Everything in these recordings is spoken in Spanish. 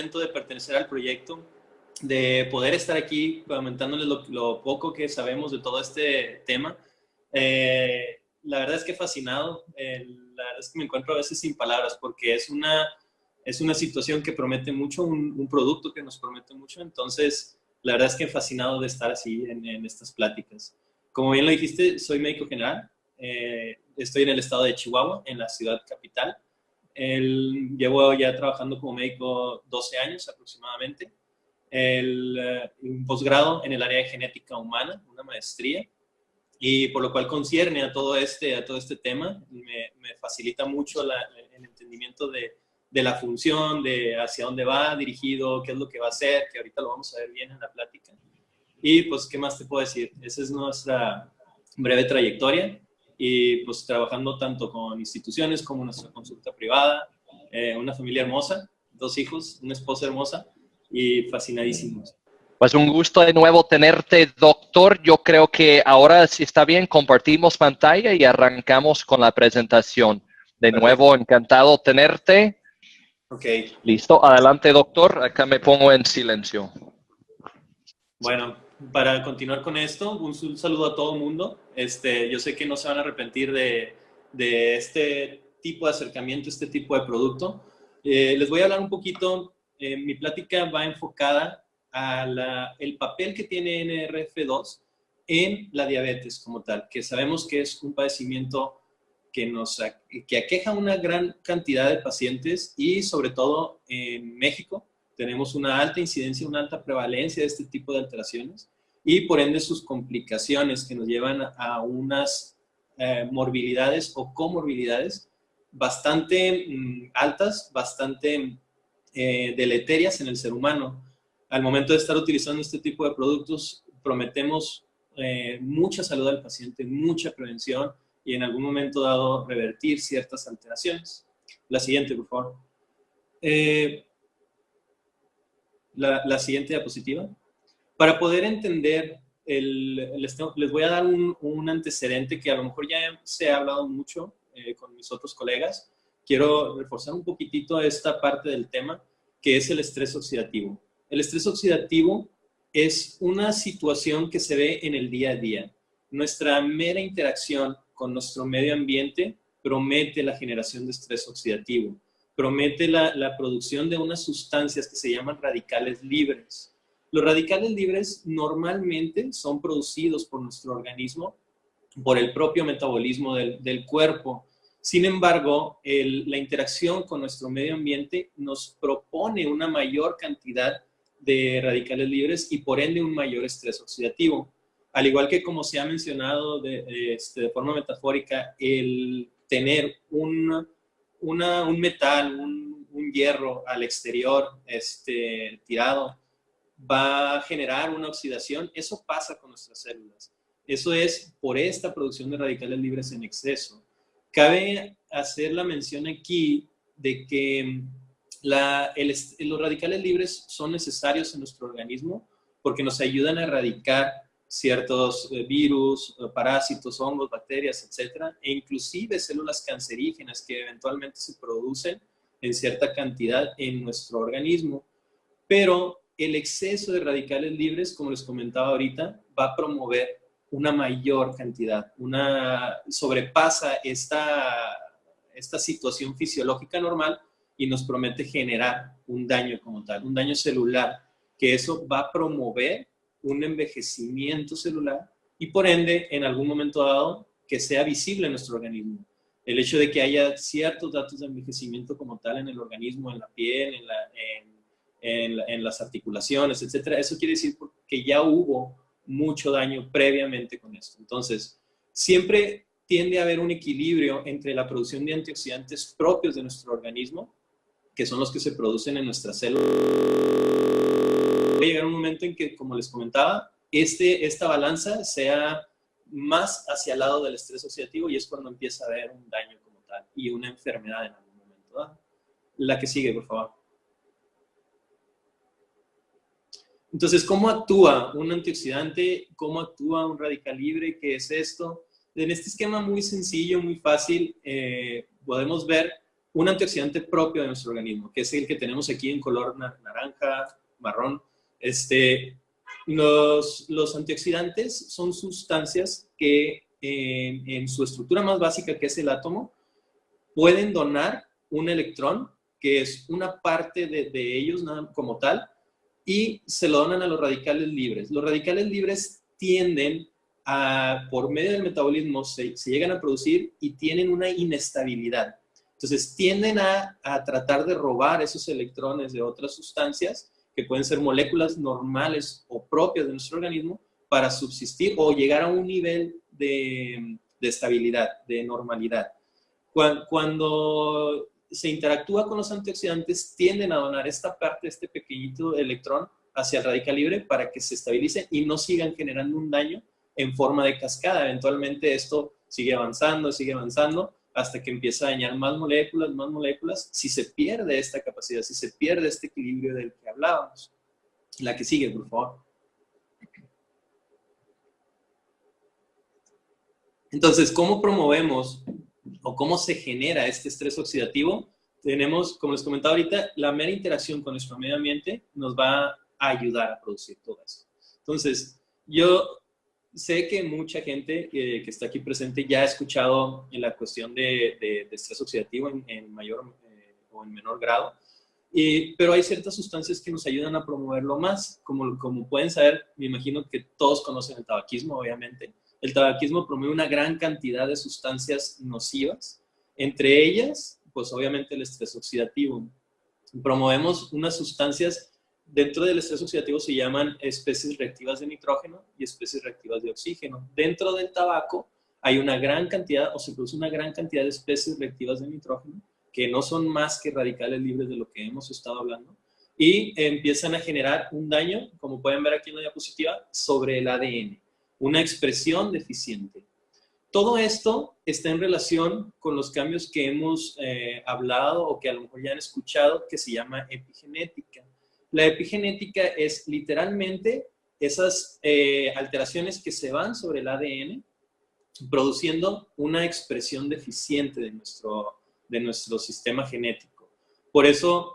contento de pertenecer al proyecto, de poder estar aquí comentándoles lo poco que sabemos de todo este tema. La verdad es que fascinado, la verdad es que me encuentro a veces sin palabras porque es una situación que promete mucho, un producto que nos promete mucho, entonces la verdad es que fascinado de estar así en estas pláticas. Como bien lo dijiste, soy médico general, estoy en el estado de Chihuahua, en la ciudad capital. Llevo ya trabajando como médico 12 años aproximadamente. Un posgrado en el área de genética humana, una maestría, y por lo cual concierne a todo este tema. Me facilita mucho el entendimiento de la función, de hacia dónde va dirigido, qué es lo que va a hacer, que ahorita lo vamos a ver bien en la plática. Y pues, ¿qué más te puedo decir? Esa es nuestra breve trayectoria y pues trabajando tanto con instituciones como nuestra consulta privada, una familia hermosa, 2 hijos, una esposa hermosa y fascinadísimos. Pues un gusto de nuevo tenerte, doctor. Yo creo que ahora, si está bien, compartimos pantalla y arrancamos con la presentación. De nuevo, encantado tenerte. Ok. Listo. Adelante, doctor. Acá me pongo en silencio. Bueno, para continuar con esto, un saludo a todo el mundo. Yo sé que no se van a arrepentir de este tipo de acercamiento, este tipo de producto. Les voy a hablar un poquito, mi plática va enfocada el papel que tiene NRF2 en la diabetes como tal, que sabemos que es un padecimiento que aqueja una gran cantidad de pacientes y sobre todo en México tenemos una alta incidencia, una alta prevalencia de este tipo de alteraciones y por ende sus complicaciones que nos llevan a unas morbilidades o comorbilidades bastante altas, bastante deleterias en el ser humano. Al momento de estar utilizando este tipo de productos, prometemos mucha salud al paciente, mucha prevención y en algún momento dado revertir ciertas alteraciones. La siguiente, por favor. La siguiente diapositiva. Para poder entender, les voy a dar un antecedente que a lo mejor ya se ha hablado mucho con mis otros colegas. Quiero reforzar un poquitito esta parte del tema, que es el estrés oxidativo. El estrés oxidativo es una situación que se ve en el día a día. Nuestra mera interacción con nuestro medio ambiente promete la generación de estrés oxidativo, promete la producción de unas sustancias que se llaman radicales libres. Los radicales libres normalmente son producidos por nuestro organismo por el propio metabolismo del cuerpo. Sin embargo, la interacción con nuestro medio ambiente nos propone una mayor cantidad de radicales libres y por ende un mayor estrés oxidativo. Al igual que como se ha mencionado de forma metafórica, el tener un metal, un hierro al exterior tirado, va a generar una oxidación. Eso pasa con nuestras células. Eso es por esta producción de radicales libres en exceso. Cabe hacer la mención aquí de que los radicales libres son necesarios en nuestro organismo porque nos ayudan a erradicar ciertos virus, parásitos, hongos, bacterias, etcétera, e inclusive células cancerígenas que eventualmente se producen en cierta cantidad en nuestro organismo. Pero el exceso de radicales libres, como les comentaba ahorita, va a promover una mayor cantidad, sobrepasa esta situación fisiológica normal y nos promete generar un daño como tal, un daño celular, que eso va a promover un envejecimiento celular y por ende, en algún momento dado, que sea visible en nuestro organismo. El hecho de que haya ciertos datos de envejecimiento como tal en el organismo, en la piel, en las articulaciones, etcétera, eso quiere decir que ya hubo mucho daño previamente con esto. Entonces, siempre tiende a haber un equilibrio entre la producción de antioxidantes propios de nuestro organismo, que son los que se producen en nuestras células. Va a llegar un momento en que, como les comentaba, esta balanza sea más hacia el lado del estrés oxidativo y es cuando empieza a haber un daño como tal y una enfermedad en algún momento, ¿verdad? La que sigue, por favor. Entonces, ¿cómo actúa un antioxidante? ¿Cómo actúa un radical libre? ¿Qué es esto? En este esquema muy sencillo, muy fácil, podemos ver un antioxidante propio de nuestro organismo, que es el que tenemos aquí en color naranja, marrón. Los antioxidantes son sustancias que en su estructura más básica, que es el átomo, pueden donar un electrón, que es una parte de ellos como tal, y se lo donan a los radicales libres. Los radicales libres tienden a, por medio del metabolismo, se llegan a producir y tienen una inestabilidad. Entonces tienden a tratar de robar esos electrones de otras sustancias, que pueden ser moléculas normales o propias de nuestro organismo, para subsistir o llegar a un nivel de estabilidad, de normalidad. Cuando se interactúa con los antioxidantes, tienden a donar esta parte, este pequeñito electrón, hacia el radical libre para que se estabilicen y no sigan generando un daño en forma de cascada. Eventualmente esto sigue avanzando, hasta que empieza a dañar más moléculas, si se pierde esta capacidad, si se pierde este equilibrio del que hablábamos. La que sigue, por favor. Entonces, ¿cómo promovemos o cómo se genera este estrés oxidativo? Tenemos, como les comentaba ahorita, la mera interacción con nuestro medio ambiente nos va a ayudar a producir todo eso. Entonces, yo sé que mucha gente que está aquí presente ya ha escuchado en la cuestión de estrés oxidativo en mayor o en menor grado, pero hay ciertas sustancias que nos ayudan a promoverlo más. Como pueden saber, me imagino que todos conocen el tabaquismo, obviamente. El tabaquismo promueve una gran cantidad de sustancias nocivas, entre ellas, pues obviamente el estrés oxidativo. Promovemos unas sustancias, dentro del estrés oxidativo se llaman especies reactivas de nitrógeno y especies reactivas de oxígeno. Dentro del tabaco hay una gran cantidad, o se produce una gran cantidad de especies reactivas de nitrógeno, que no son más que radicales libres de lo que hemos estado hablando, y empiezan a generar un daño, como pueden ver aquí en la diapositiva, sobre el ADN. Una expresión deficiente. Todo esto está en relación con los cambios que hemos hablado o que a lo mejor ya han escuchado, que se llama epigenética. La epigenética es literalmente esas alteraciones que se van sobre el ADN, produciendo una expresión deficiente de nuestro sistema genético. Por eso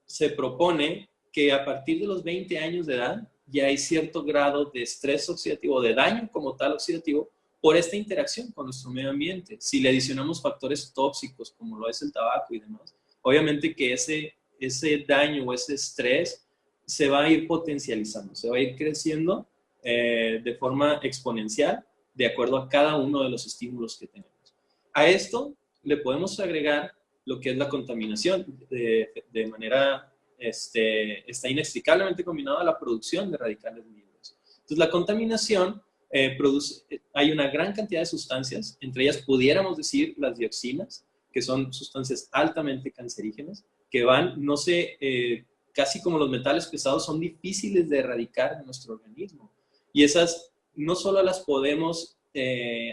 se propone que a partir de los 20 años de edad, ya hay cierto grado de estrés oxidativo, de daño como tal oxidativo, por esta interacción con nuestro medio ambiente. Si le adicionamos factores tóxicos, como lo es el tabaco y demás, obviamente que ese daño o ese estrés se va a ir potencializando, se va a ir creciendo de forma exponencial, de acuerdo a cada uno de los estímulos que tenemos. A esto le podemos agregar lo que es la contaminación, de manera está inextricablemente combinado a la producción de radicales libres. Entonces, la contaminación hay una gran cantidad de sustancias, entre ellas pudiéramos decir las dioxinas, que son sustancias altamente cancerígenas, que casi como los metales pesados, son difíciles de erradicar de nuestro organismo. Y esas no solo las podemos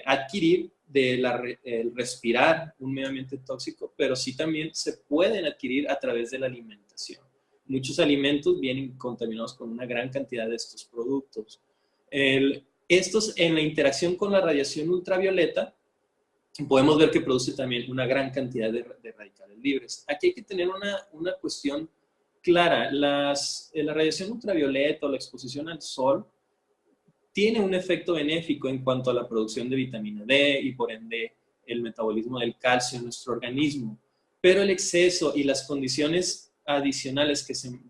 adquirir el respirar un medio ambiente tóxico, pero sí también se pueden adquirir a través de la alimentación. Muchos alimentos vienen contaminados con una gran cantidad de estos productos. Estos, en la interacción con la radiación ultravioleta, podemos ver que produce también una gran cantidad de radicales libres. Aquí hay que tener una cuestión clara. La radiación ultravioleta o la exposición al sol tiene un efecto benéfico en cuanto a la producción de vitamina D y por ende el metabolismo del calcio en nuestro organismo. Pero el exceso y las condiciones adicionales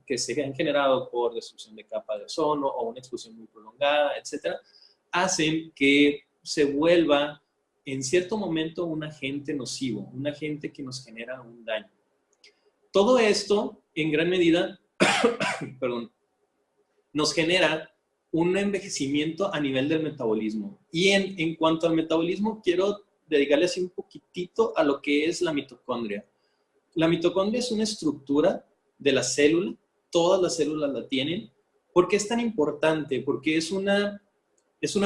que se han generado por destrucción de capa de ozono o una exposición muy prolongada, etcétera, hacen que se vuelva en cierto momento un agente nocivo, un agente que nos genera un daño. Todo esto, en gran medida, nos genera un envejecimiento a nivel del metabolismo. Y en cuanto al metabolismo, quiero dedicarle así un poquitito a lo que es la mitocondria. La mitocondria es una estructura de la célula, todas las células la tienen. ¿Por qué es tan importante? Porque es una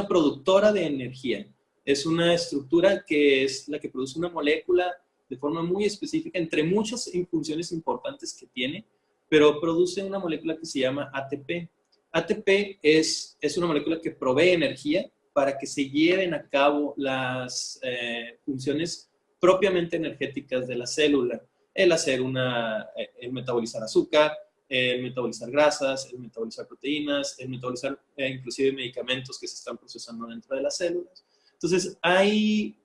productora de energía. Es una estructura que es la que produce una molécula de forma muy específica, entre muchas funciones importantes que tiene, pero produce una molécula que se llama ATP. ATP es una molécula que provee energía para que se lleven a cabo las funciones propiamente energéticas de la célula. el hacer el metabolizar azúcar, el metabolizar grasas, el metabolizar proteínas, el metabolizar inclusive medicamentos que se están procesando dentro de las células. Entonces, hay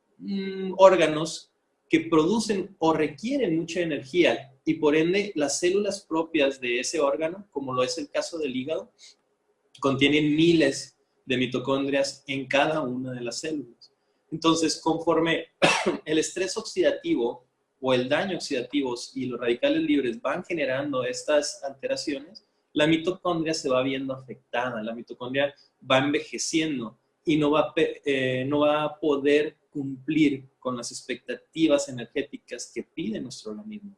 órganos que producen o requieren mucha energía y por ende las células propias de ese órgano, como lo es el caso del hígado, contienen miles de mitocondrias en cada una de las células. Entonces, conforme el estrés oxidativo o el daño oxidativo y los radicales libres van generando estas alteraciones, la mitocondria se va viendo afectada, la mitocondria va envejeciendo y no va a poder cumplir con las expectativas energéticas que pide nuestro organismo.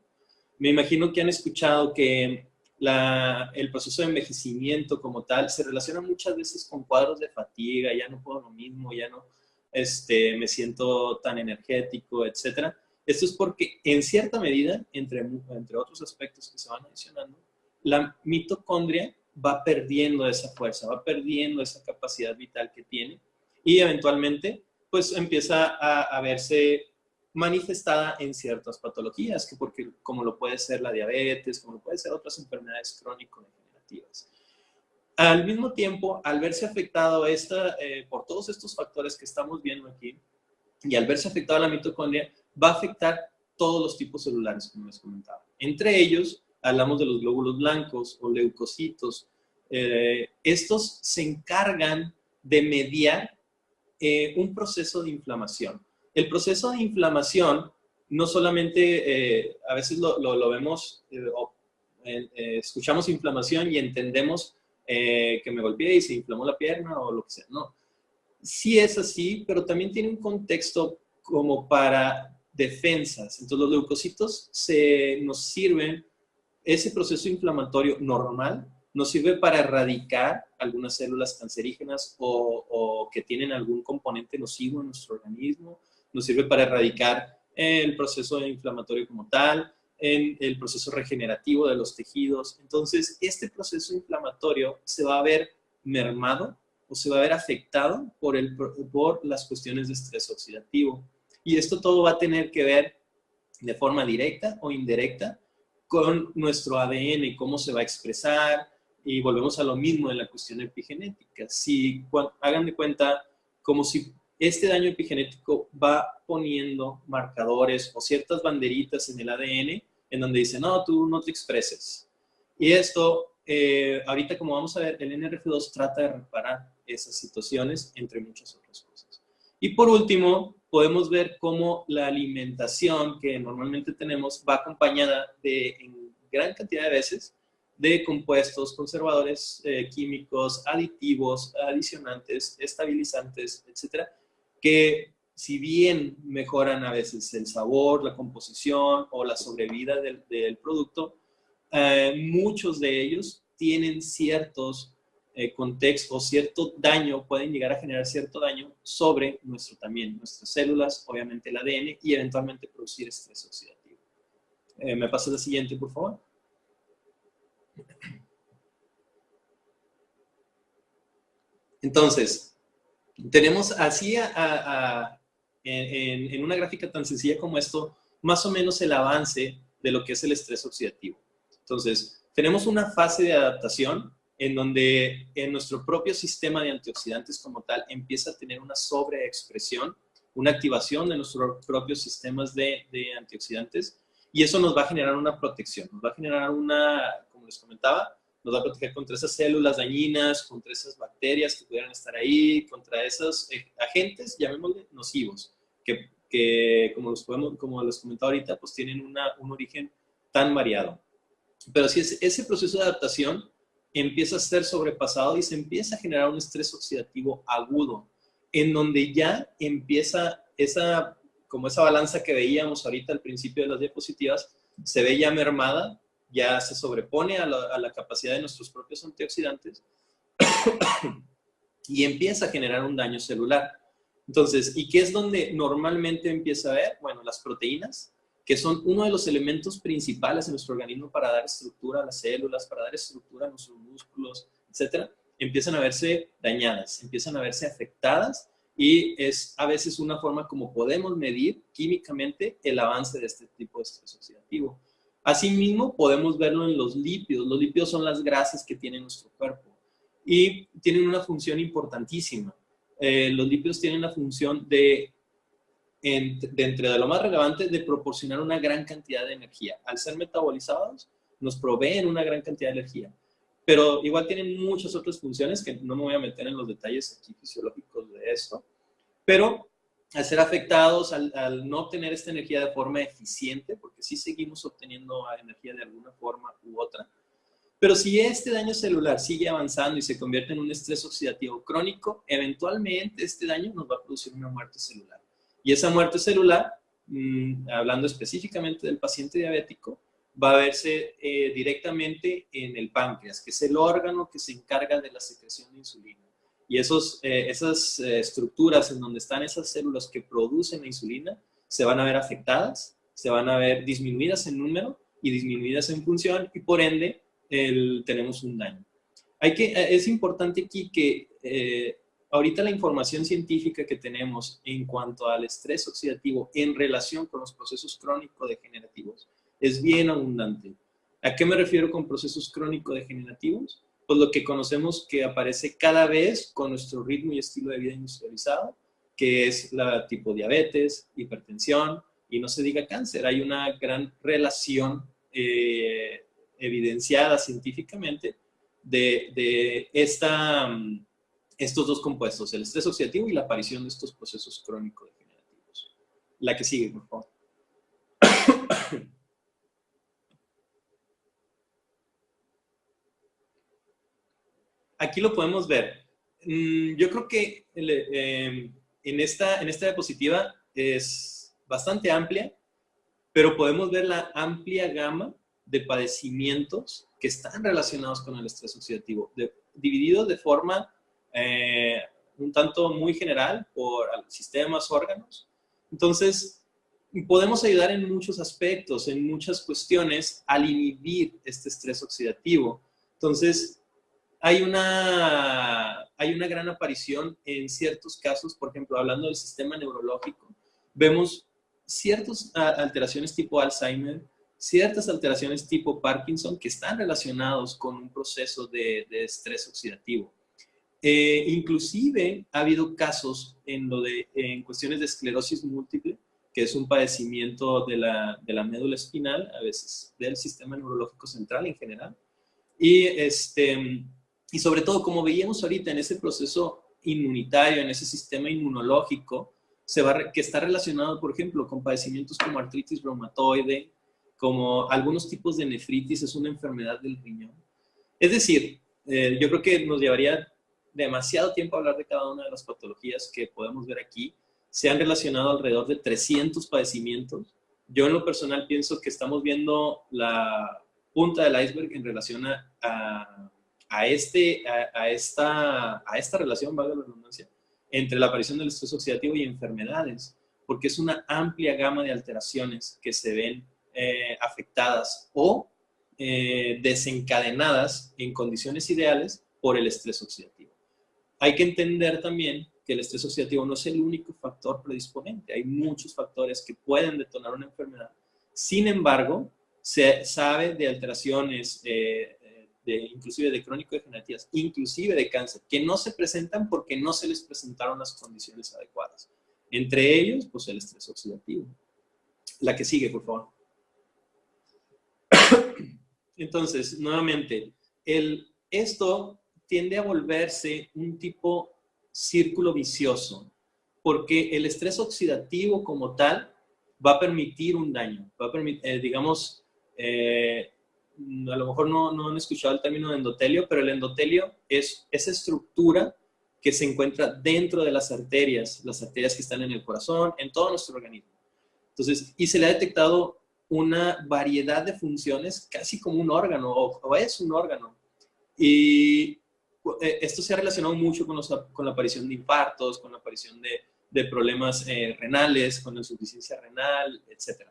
Me imagino que han escuchado que el proceso de envejecimiento como tal se relaciona muchas veces con cuadros de fatiga, ya no puedo lo mismo, ya no me siento tan energético, etc. Esto es porque en cierta medida, entre otros aspectos que se van adicionando, la mitocondria va perdiendo esa fuerza, va perdiendo esa capacidad vital que tiene y eventualmente pues empieza a verse manifestada en ciertas patologías, como lo puede ser la diabetes, como lo puede ser otras enfermedades crónico-degenerativas. Al mismo tiempo, al verse afectado por todos estos factores que estamos viendo aquí, y al verse afectada la mitocondria, va a afectar todos los tipos celulares, como les comentaba. Entre ellos, hablamos de los glóbulos blancos o leucocitos. Estos se encargan de mediar un proceso de inflamación. El proceso de inflamación no solamente, a veces lo vemos, escuchamos inflamación y entendemos que me golpeé y se inflamó la pierna o lo que sea. No, sí es así, pero también tiene un contexto como para defensas. Entonces los leucocitos nos sirven, ese proceso inflamatorio normal nos sirve para erradicar algunas células cancerígenas o que tienen algún componente nocivo en nuestro organismo, nos sirve para erradicar el proceso inflamatorio como tal, en el proceso regenerativo de los tejidos. Entonces, este proceso inflamatorio se va a ver mermado o se va a ver afectado por las cuestiones de estrés oxidativo. Y esto todo va a tener que ver de forma directa o indirecta con nuestro ADN, cómo se va a expresar, y volvemos a lo mismo en la cuestión epigenética. Hagan de cuenta como si este daño epigenético va poniendo marcadores o ciertas banderitas en el ADN en donde dice, no, tú no te expreses. Y esto, ahorita como vamos a ver, el NRF2 trata de reparar esas situaciones, entre muchas otras cosas. Y por último, podemos ver cómo la alimentación que normalmente tenemos va acompañada en gran cantidad de veces de compuestos conservadores químicos, aditivos, adicionantes, estabilizantes, etcétera, que si bien mejoran a veces el sabor, la composición o la sobrevida del producto, muchos de ellos tienen ciertos contextos, cierto daño, pueden llegar a generar cierto daño sobre nuestras células, obviamente el ADN y eventualmente producir estrés oxidativo. ¿Me pasas la siguiente, por favor? Entonces, tenemos así en una gráfica tan sencilla como esto, más o menos el avance de lo que es el estrés oxidativo. Entonces, tenemos una fase de adaptación en donde en nuestro propio sistema de antioxidantes como tal empieza a tener una sobreexpresión, una activación de nuestros propios sistemas de antioxidantes, y eso nos va a generar una protección, nos va a generar como les comentaba, nos va a proteger contra esas células dañinas, contra esas bacterias que pudieran estar ahí, contra esos agentes, llamémosle, nocivos, que como les comentaba ahorita, pues tienen un origen tan variado. Pero si ese proceso de adaptación empieza a ser sobrepasado y se empieza a generar un estrés oxidativo agudo, en donde ya empieza esa balanza que veíamos ahorita al principio de las diapositivas, se ve ya mermada, ya se sobrepone a la capacidad de nuestros propios antioxidantes y empieza a generar un daño celular. Entonces, ¿y qué es donde normalmente empieza a ver? Bueno, las proteínas, que son uno de los elementos principales en nuestro organismo para dar estructura a las células, para dar estructura a nuestros músculos, etcétera, empiezan a verse dañadas, empiezan a verse afectadas y es a veces una forma como podemos medir químicamente el avance de este tipo de estrés oxidativo. Asimismo, podemos verlo en los lípidos. Los lípidos son las grasas que tiene nuestro cuerpo y tienen una función importantísima. Los lípidos tienen la función de entre de lo más relevante, de proporcionar una gran cantidad de energía. Al ser metabolizados, nos proveen una gran cantidad de energía. Pero igual tienen muchas otras funciones que no me voy a meter en los detalles aquí fisiológicos de esto. Pero al ser afectados, al no obtener esta energía de forma eficiente, porque sí seguimos obteniendo energía de alguna forma u otra, pero si este daño celular sigue avanzando y se convierte en un estrés oxidativo crónico, eventualmente este daño nos va a producir una muerte celular. Y esa muerte celular, hablando específicamente del paciente diabético, va a verse directamente en el páncreas, que es el órgano que se encarga de la secreción de insulina. Y esas estructuras en donde están esas células que producen la insulina se van a ver afectadas, se van a ver disminuidas en número y disminuidas en función, y por ende tenemos un daño. Es importante aquí que ahorita la información científica que tenemos en cuanto al estrés oxidativo en relación con los procesos crónico-degenerativos es bien abundante. ¿A qué me refiero con procesos crónico-degenerativos? Pues lo que conocemos que aparece cada vez con nuestro ritmo y estilo de vida industrializado, que es la tipo diabetes, hipertensión y no se diga cáncer. Hay una gran relación evidenciada científicamente de estos dos compuestos, el estrés oxidativo y la aparición de estos procesos crónico-degenerativos. La que sigue, por favor. Aquí lo podemos ver. Yo creo que en esta diapositiva es bastante amplia, pero podemos ver la amplia gama de padecimientos que están relacionados con el estrés oxidativo, divididos de forma un tanto muy general por sistemas, órganos. Entonces, podemos ayudar en muchos aspectos, en muchas cuestiones, al inhibir este estrés oxidativo. Entonces, hay una gran aparición en ciertos casos, por ejemplo, hablando del sistema neurológico, vemos ciertas alteraciones tipo Alzheimer, ciertas alteraciones tipo Parkinson que están relacionados con un proceso de estrés oxidativo. Inclusive ha habido casos en cuestiones de esclerosis múltiple, que es un padecimiento de la médula espinal, a veces del sistema neurológico central en general, y sobre todo, como veíamos ahorita en ese proceso inmunitario, en ese sistema inmunológico, que está relacionado, por ejemplo, con padecimientos como artritis reumatoide, como algunos tipos de nefritis, es una enfermedad del riñón. Es decir, yo creo que nos llevaría demasiado tiempo hablar de cada una de las patologías que podemos ver aquí. Se han relacionado alrededor de 300 padecimientos. Yo en lo personal pienso que estamos viendo la punta del iceberg en relación a esta relación, valga la redundancia, entre la aparición del estrés oxidativo y enfermedades, porque es una amplia gama de alteraciones que se ven afectadas o desencadenadas en condiciones ideales por el estrés oxidativo. Hay que entender también que el estrés oxidativo no es el único factor predisponente. Hay muchos factores que pueden detonar una enfermedad. Sin embargo, se sabe de alteraciones, inclusive de crónico-degenerativas, inclusive de cáncer, que no se presentan porque no se les presentaron las condiciones adecuadas. Entre ellos, pues el estrés oxidativo. La que sigue, por favor. Entonces, nuevamente, esto tiende a volverse un tipo círculo vicioso, porque el estrés oxidativo como tal va a permitir un daño, va a permitir, digamos, a lo mejor no han escuchado el término de endotelio, pero el endotelio es esa estructura que se encuentra dentro de las arterias que están en el corazón, en todo nuestro organismo. Entonces, y se le ha detectado una variedad de funciones, casi como un órgano, o es un órgano. Y esto se ha relacionado mucho con la aparición de infartos, con la aparición de problemas renales, con la insuficiencia renal, etc.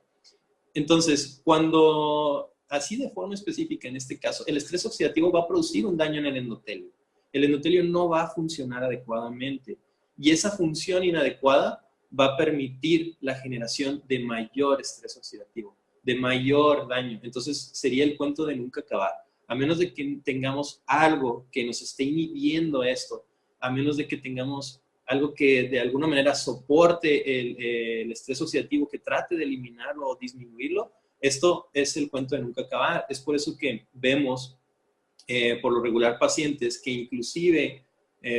Entonces, cuando, así de forma específica en este caso, el estrés oxidativo va a producir un daño en el endotelio. El endotelio no va a funcionar adecuadamente. Y esa función inadecuada va a permitir la generación de mayor estrés oxidativo, de mayor daño. Entonces sería el cuento de nunca acabar. A menos de que tengamos algo que nos esté inhibiendo esto, a menos de que tengamos algo que de alguna manera soporte el estrés oxidativo, que trate de eliminarlo o disminuirlo, esto es el cuento de nunca acabar. Es por eso que vemos por lo regular pacientes que inclusive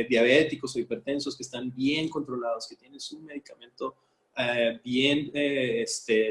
diabéticos o hipertensos que están bien controlados, que tienen su medicamento bien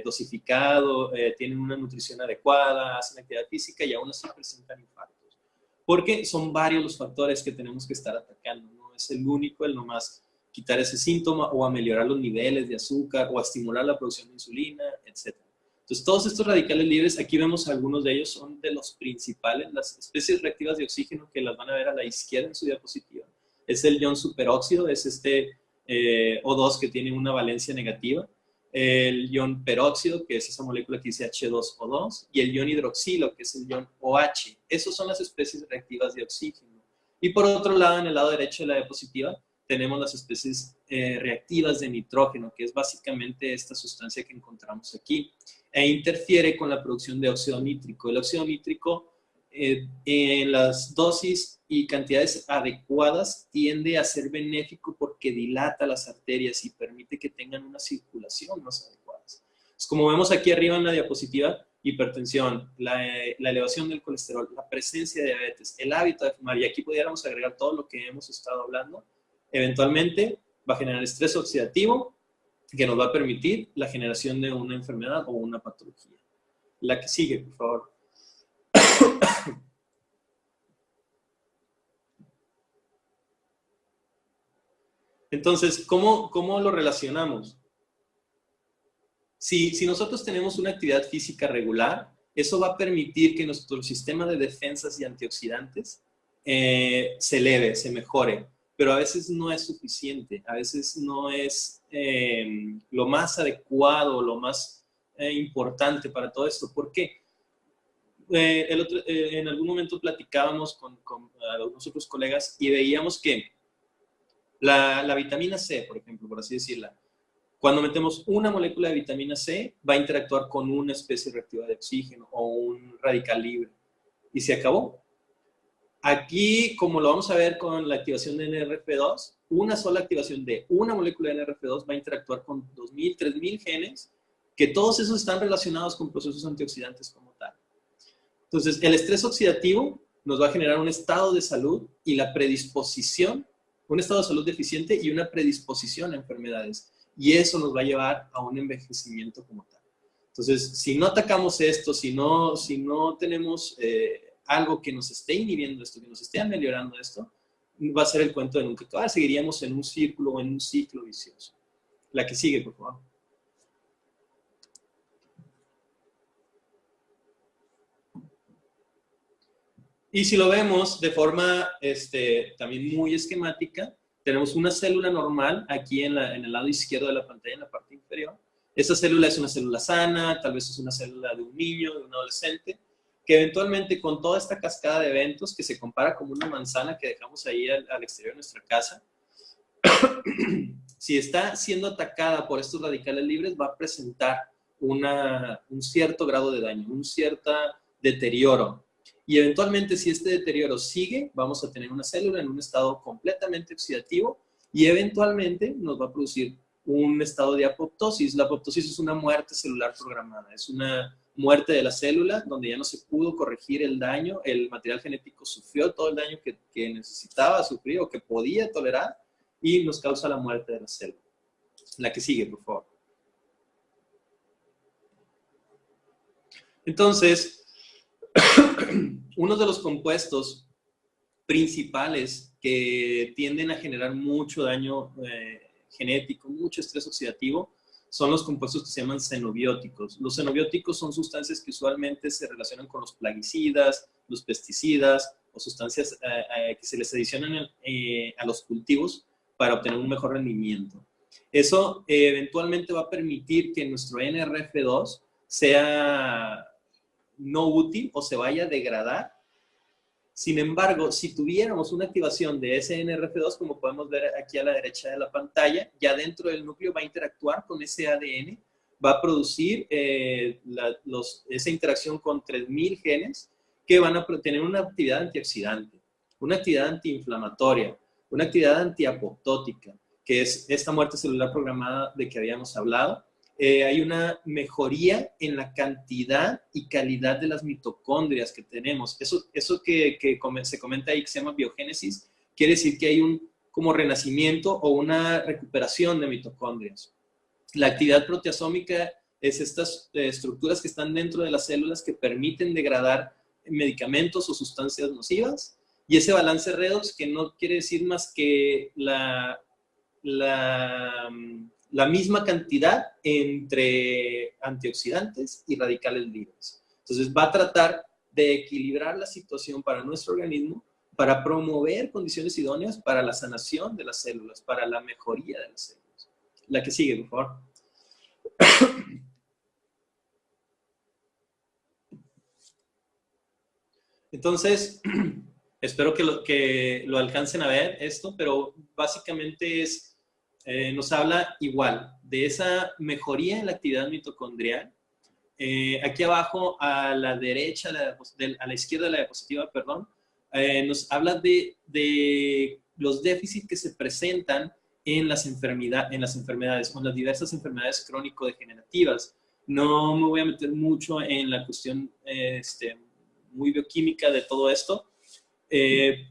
dosificado, tienen una nutrición adecuada, hacen actividad física y aún así presentan infartos. Porque son varios los factores que tenemos que estar atacando, no es el único, el nomás quitar ese síntoma o a mejorar los niveles de azúcar o a estimular la producción de insulina, etc. Entonces, todos estos radicales libres, aquí vemos algunos de ellos, son de los principales, las especies reactivas de oxígeno que las van a ver a la izquierda en su diapositiva. Es el ion superóxido, es este O2 que tiene una valencia negativa, el ion peróxido, que es esa molécula que dice H2O2, y el ion hidroxilo, que es el ion OH. Esas son las especies reactivas de oxígeno. Y por otro lado, en el lado derecho de la diapositiva, tenemos las especies reactivas de nitrógeno, que es básicamente esta sustancia que encontramos aquí, e interfiere con la producción de óxido nítrico. El óxido nítrico, en las dosis y cantidades adecuadas, tiende a ser benéfico porque dilata las arterias y permite que tengan una circulación más adecuada. Pues como vemos aquí arriba en la diapositiva, hipertensión, la elevación del colesterol, la presencia de diabetes, el hábito de fumar, y aquí pudiéramos agregar todo lo que hemos estado hablando, eventualmente va a generar estrés oxidativo que nos va a permitir la generación de una enfermedad o una patología. La que sigue, por favor. Entonces, ¿cómo lo relacionamos? Si nosotros tenemos una actividad física regular, eso va a permitir que nuestro sistema de defensas y antioxidantes se eleve, se mejore, pero a veces no es suficiente, a veces no es lo más adecuado, lo más importante para todo esto. ¿Por qué? En algún momento platicábamos con algunos otros colegas y veíamos que la vitamina C, por ejemplo, por así decirla, cuando metemos una molécula de vitamina C, va a interactuar con una especie reactiva de oxígeno o un radical libre. Y se acabó. Aquí, como lo vamos a ver con la activación de NRF2, una sola activación de una molécula de NRF2 va a interactuar con 2.000, 3.000 genes, que todos esos están relacionados con procesos antioxidantes como tal. Entonces, el estrés oxidativo nos va a generar un estado de salud y la predisposición, un estado de salud deficiente y una predisposición a enfermedades. Y eso nos va a llevar a un envejecimiento como tal. Entonces, si no atacamos esto, si no tenemos algo que nos esté inhibiendo esto, que nos esté ameliorando esto, va a ser el cuento de nunca acabar. Seguiríamos en un círculo o en un ciclo vicioso. La que sigue, por favor. Y si lo vemos de forma también muy esquemática, tenemos una célula normal aquí en el lado izquierdo de la pantalla, en la parte inferior. Esa célula es una célula sana, tal vez es una célula de un niño, de un adolescente, que eventualmente con toda esta cascada de eventos que se compara como una manzana que dejamos ahí al exterior de nuestra casa, si está siendo atacada por estos radicales libres, va a presentar un cierto grado de daño, un cierto deterioro. Y eventualmente, si este deterioro sigue, vamos a tener una célula en un estado completamente oxidativo y eventualmente nos va a producir un estado de apoptosis. La apoptosis es una muerte celular programada, es una muerte de la célula donde ya no se pudo corregir el daño, el material genético sufrió todo el daño que necesitaba sufrir o que podía tolerar y nos causa la muerte de la célula. La que sigue, por favor. Entonces, uno de los compuestos principales que tienden a generar mucho daño genético, mucho estrés oxidativo, son los compuestos que se llaman xenobióticos. Los xenobióticos son sustancias que usualmente se relacionan con los plaguicidas, los pesticidas o sustancias que se les adicionan a los cultivos para obtener un mejor rendimiento. Eso eventualmente va a permitir que nuestro NRF2 sea no útil o se vaya a degradar Sin embargo, si tuviéramos una activación de ese NRF2, como podemos ver aquí a la derecha de la pantalla, ya dentro del núcleo va a interactuar con ese ADN, va a producir esa interacción con 3000 genes que van a tener una actividad antioxidante, una actividad antiinflamatoria, una actividad antiapoptótica, que es esta muerte celular programada de que habíamos hablado. Hay una mejoría en la cantidad y calidad de las mitocondrias que tenemos. Eso que se comenta ahí, que se llama biogénesis, quiere decir que hay un como renacimiento o una recuperación de mitocondrias. La actividad proteasómica es estas estructuras que están dentro de las células que permiten degradar medicamentos o sustancias nocivas. Y ese balance redox, que no quiere decir más que la misma cantidad entre antioxidantes y radicales libres. Entonces va a tratar de equilibrar la situación para nuestro organismo, para promover condiciones idóneas para la sanación de las células, para la mejoría de las células. La que sigue, por favor. Entonces, espero que lo alcancen a ver esto, pero básicamente nos habla igual de esa mejoría en la actividad mitocondrial. Aquí abajo, a la derecha, a la izquierda de la diapositiva, perdón, nos habla de los déficits que se presentan en las enfermedades o en las diversas enfermedades crónico-degenerativas. No me voy a meter mucho en la cuestión muy bioquímica de todo esto,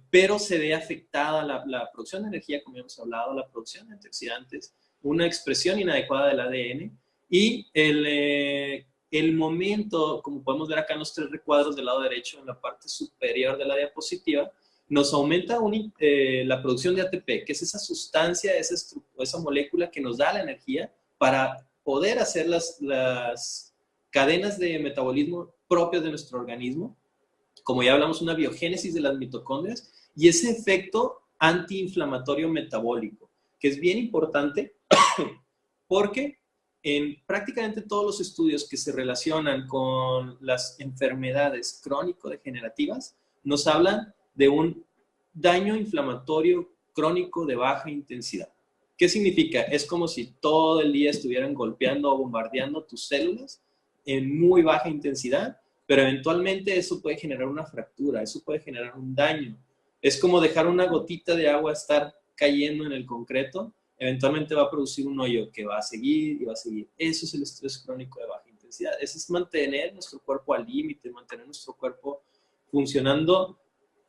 pero se ve afectada la producción de energía, como hemos hablado, la producción de antioxidantes, una expresión inadecuada del ADN y el momento, como podemos ver acá en los 3 recuadros del lado derecho, en la parte superior de la diapositiva, nos aumenta la producción de ATP, que es esa sustancia, esa molécula que nos da la energía para poder hacer las cadenas de metabolismo propias de nuestro organismo. Como ya hablamos, una biogénesis de las mitocondrias y ese efecto antiinflamatorio metabólico, que es bien importante porque en prácticamente todos los estudios que se relacionan con las enfermedades crónico-degenerativas nos hablan de un daño inflamatorio crónico de baja intensidad. ¿Qué significa? Es como si todo el día estuvieran golpeando o bombardeando tus células en muy baja intensidad, pero eventualmente eso puede generar una fractura, eso puede generar un daño. Es como dejar una gotita de agua estar cayendo en el concreto, eventualmente va a producir un hoyo que va a seguir y va a seguir. Eso es el estrés crónico de baja intensidad. Eso es mantener nuestro cuerpo al límite, mantener nuestro cuerpo funcionando.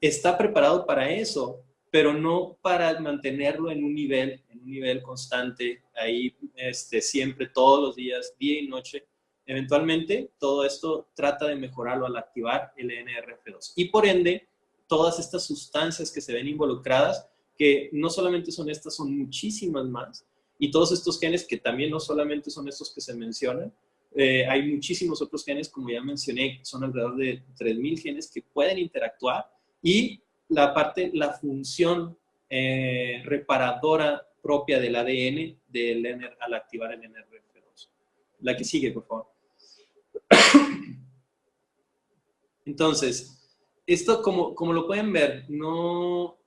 Está preparado para eso, pero no para mantenerlo en un nivel constante, ahí siempre, todos los días, día y noche. Eventualmente, todo esto trata de mejorarlo al activar el NRF2. Y por ende, todas estas sustancias que se ven involucradas, que no solamente son estas, son muchísimas más. Y todos estos genes, que también no solamente son estos que se mencionan, hay muchísimos otros genes, como ya mencioné, son alrededor de 3000 genes que pueden interactuar. Y la función reparadora propia del ADN al activar el NRF2. La que sigue, por favor. Entonces, esto como lo pueden ver, no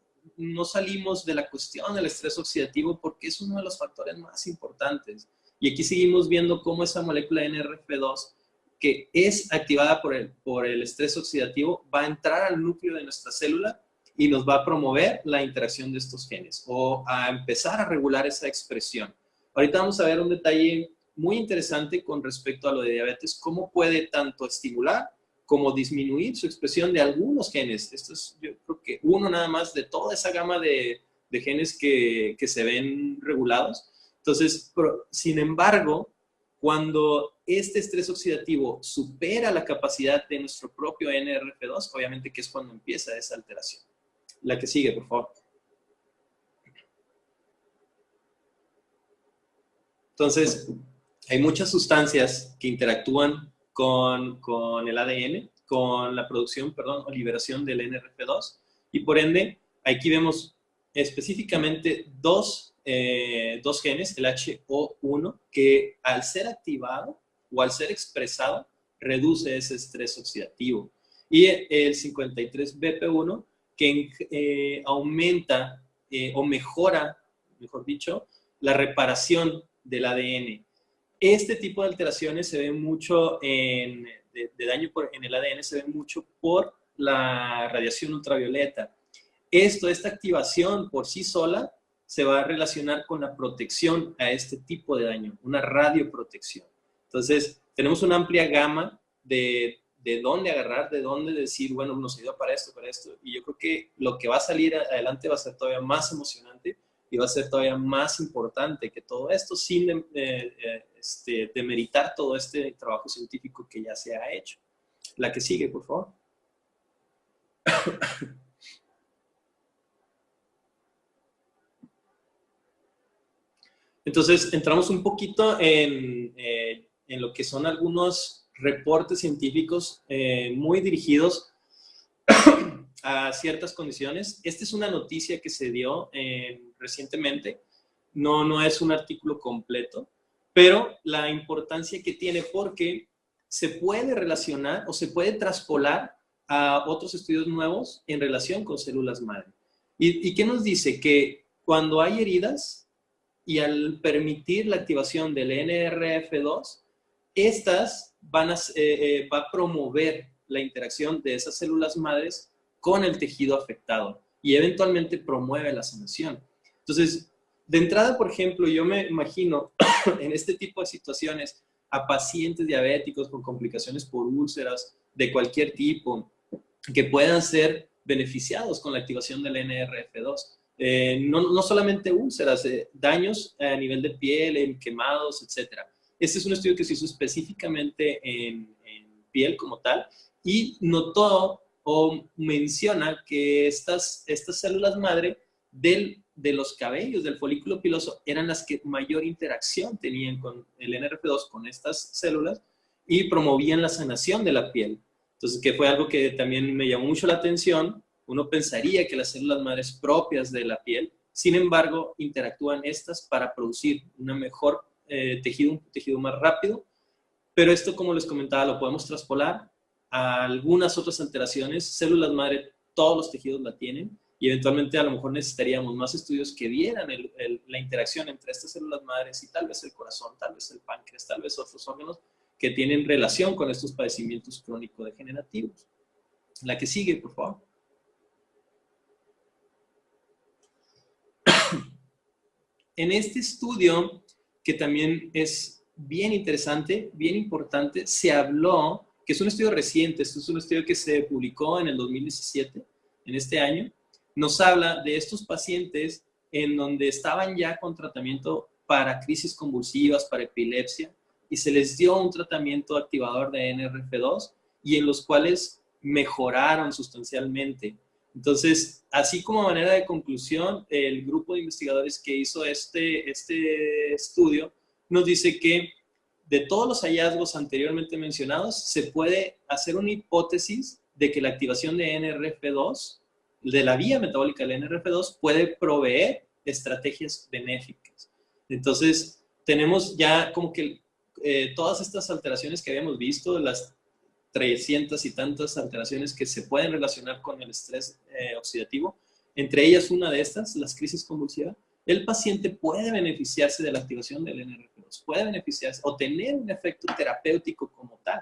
salimos de la cuestión del estrés oxidativo porque es uno de los factores más importantes. Y aquí seguimos viendo cómo esa molécula NRF2, que es activada por el estrés oxidativo, va a entrar al núcleo de nuestra célula y nos va a promover la interacción de estos genes o a empezar a regular esa expresión. Ahorita vamos a ver un detalle muy interesante con respecto a lo de diabetes, cómo puede tanto estimular como disminuir su expresión de algunos genes. Esto es, yo creo que uno nada más de toda esa gama de genes que se ven regulados. Entonces, sin embargo, cuando este estrés oxidativo supera la capacidad de nuestro propio NRF2, obviamente que es cuando empieza esa alteración. La que sigue, por favor. Entonces, hay muchas sustancias que interactúan con el ADN, con la producción, o liberación del NRF2, y por ende, aquí vemos específicamente dos genes, el HO1, que al ser activado o al ser expresado, reduce ese estrés oxidativo. y el 53BP1, que aumenta o mejora, mejor dicho, la reparación del ADN. Este tipo de alteraciones se ve mucho de daño en el ADN, se ve mucho por la radiación ultravioleta. Esta activación por sí sola se va a relacionar con la protección a este tipo de daño, una radioprotección. Entonces, tenemos una amplia gama de dónde agarrar, de dónde decir, bueno, nos ayuda para esto, y yo creo que lo que va a salir adelante va a ser todavía más emocionante y va a ser todavía más importante que todo esto, sin demeritar todo este trabajo científico que ya se ha hecho. La que sigue, por favor. Entonces, entramos un poquito en lo que son algunos reportes científicos muy dirigidos a ciertas condiciones. Esta es una noticia que se dio recientemente. No es un artículo completo, pero la importancia que tiene porque se puede relacionar o se puede traspolar a otros estudios nuevos en relación con células madre. ¿Y qué nos dice? Que cuando hay heridas, y al permitir la activación del NRF2, estas va a promover la interacción de esas células madres con el tejido afectado y eventualmente promueve la sanación. Entonces, de entrada, por ejemplo, yo me imagino en este tipo de situaciones a pacientes diabéticos con complicaciones por úlceras de cualquier tipo que puedan ser beneficiados con la activación del NRF2. No solamente úlceras, daños a nivel de piel, en quemados, etc. Este es un estudio que se hizo específicamente en piel como tal y notó o menciona que estas células madre de los cabellos del folículo piloso eran las que mayor interacción tenían con el NRF2, con estas células, y promovían la sanación de la piel. Entonces, que fue algo que también me llamó mucho la atención. Uno pensaría que las células madres propias de la piel, sin embargo, interactúan estas para producir una mejor tejido, un tejido más rápido, pero esto, como les comentaba, lo podemos traspolar a algunas otras alteraciones. Células madre, todos los tejidos la tienen, y eventualmente a lo mejor necesitaríamos más estudios que vieran la interacción entre estas células madres y tal vez el corazón, tal vez el páncreas, tal vez otros órganos que tienen relación con estos padecimientos crónico-degenerativos. La que sigue, por favor. En este estudio, que también es bien interesante, bien importante, se habló, que es un estudio reciente, esto es un estudio que se publicó en el 2017, en este año, nos habla de estos pacientes en donde estaban ya con tratamiento para crisis convulsivas, para epilepsia, y se les dio un tratamiento activador de NRF2 y en los cuales mejoraron sustancialmente. Entonces, así como manera de conclusión, el grupo de investigadores que hizo este estudio nos dice que de todos los hallazgos anteriormente mencionados, se puede hacer una hipótesis de que la activación de NRF2, de la vía metabólica del NRF2, puede proveer estrategias benéficas. Entonces, tenemos ya como que todas estas alteraciones que habíamos visto, las 300 y tantas alteraciones que se pueden relacionar con el estrés oxidativo, entre ellas una de estas, las crisis convulsivas, el paciente puede beneficiarse de la activación del NRF2, puede beneficiarse o tener un efecto terapéutico como tal.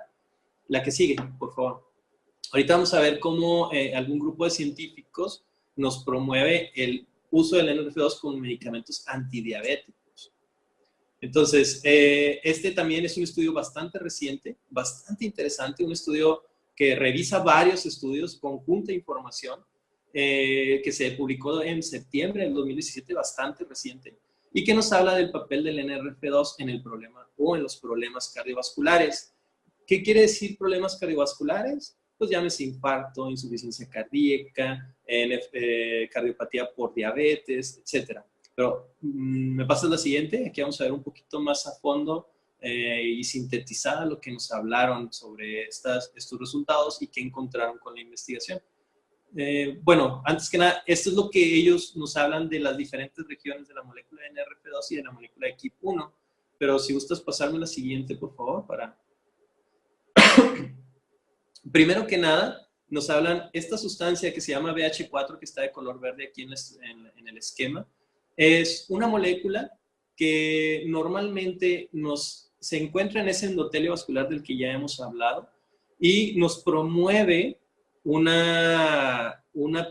La que sigue, por favor. Ahorita vamos a ver cómo algún grupo de científicos nos promueve el uso del NRF2 con medicamentos antidiabéticos. Entonces, este también es un estudio bastante reciente, bastante interesante, un estudio que revisa varios estudios, conjunta información, que se publicó en septiembre del 2017, bastante reciente, y que nos habla del papel del NRF2 en el problema o en los problemas cardiovasculares. ¿Qué quiere decir problemas cardiovasculares? Pues llámese infarto, insuficiencia cardíaca, cardiopatía por diabetes, etcétera. Pero me pasas la siguiente. Aquí vamos a ver un poquito más a fondo y sintetizada lo que nos hablaron sobre estos resultados y qué encontraron con la investigación. Bueno, antes que nada, esto es lo que ellos nos hablan de las diferentes regiones de la molécula de NRF2 y de la molécula de KIP1. Pero si gustas pasarme la siguiente, por favor, para... Primero que nada, nos hablan, esta sustancia que se llama BH4, que está de color verde aquí en el esquema, es una molécula que normalmente se encuentra en ese endotelio vascular del que ya hemos hablado y nos promueve una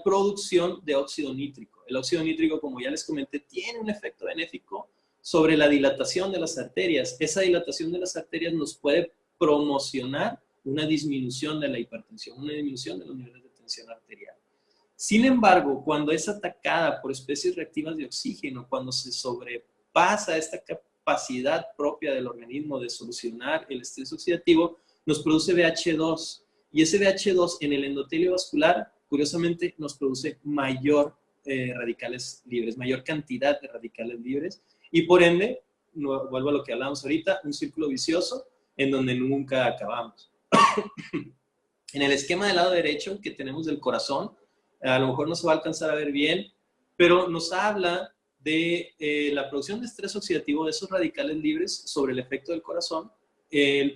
producción de óxido nítrico. El óxido nítrico, como ya les comenté, tiene un efecto benéfico sobre la dilatación de las arterias. Esa dilatación de las arterias nos puede promocionar una disminución de la hipertensión, una disminución de los niveles de tensión arterial. Sin embargo, cuando es atacada por especies reactivas de oxígeno, cuando se sobrepasa esta capacidad propia del organismo de solucionar el estrés oxidativo, nos produce BH2. Y ese BH2 en el endotelio vascular, curiosamente, nos produce mayor radicales libres, mayor cantidad de radicales libres. Y por ende, vuelvo a lo que hablamos ahorita, un círculo vicioso en donde nunca acabamos. En el esquema del lado derecho que tenemos del corazón, a lo mejor no se va a alcanzar a ver bien, pero nos habla de la producción de estrés oxidativo de esos radicales libres sobre el efecto del corazón.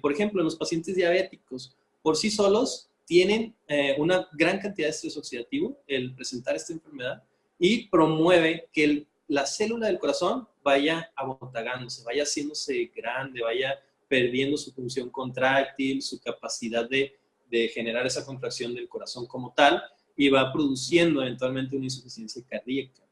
Por ejemplo, en los pacientes diabéticos, por sí solos tienen una gran cantidad de estrés oxidativo el presentar esta enfermedad y promueve que la célula del corazón vaya abotagándose, vaya haciéndose grande, vaya perdiendo su función contráctil, su capacidad de generar esa contracción del corazón como tal, y va produciendo eventualmente una insuficiencia cardíaca.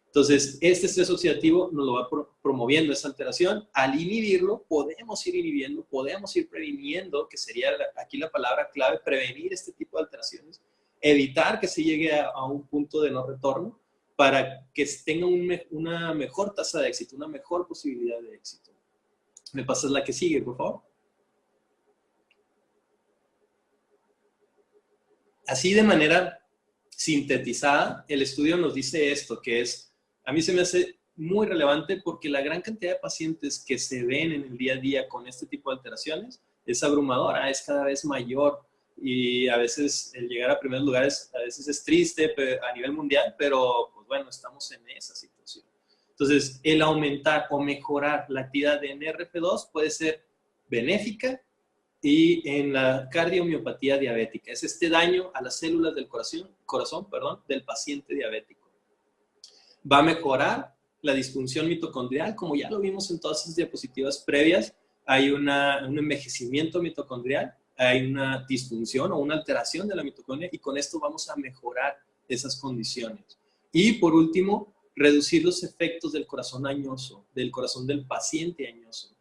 Entonces, este estrés oxidativo nos lo va promoviendo esa alteración. Al inhibirlo, podemos ir inhibiendo, podemos ir previniendo, que sería aquí la palabra clave, prevenir este tipo de alteraciones, evitar que se llegue a un punto de no retorno para que tenga una mejor tasa de éxito, una mejor posibilidad de éxito. ¿Me pasas la que sigue, por favor? Así de manera sintetizada, el estudio nos dice esto, que es, a mí se me hace muy relevante porque la gran cantidad de pacientes que se ven en el día a día con este tipo de alteraciones es abrumadora, es cada vez mayor y a veces el llegar a primeros lugares a veces es triste a nivel mundial, pero pues bueno, estamos en esa situación. Entonces, el aumentar o mejorar la actividad de NRF2 puede ser benéfica y en la cardiomiopatía diabética. Es este daño a las células del corazón, del paciente diabético. Va a mejorar la disfunción mitocondrial, como ya lo vimos en todas esas diapositivas previas. Hay un envejecimiento mitocondrial, hay una disfunción o una alteración de la mitocondria y con esto vamos a mejorar esas condiciones. Y por último, reducir los efectos del corazón añoso, del corazón del paciente añoso.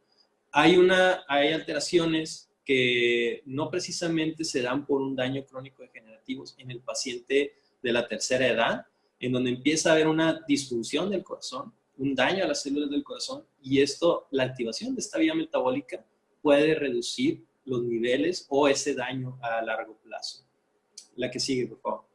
Hay alteraciones que no precisamente se dan por un daño crónico degenerativo en el paciente de la tercera edad, en donde empieza a haber una disfunción del corazón, un daño a las células del corazón, y esto, la activación de esta vía metabólica puede reducir los niveles o ese daño a largo plazo. La que sigue, por favor.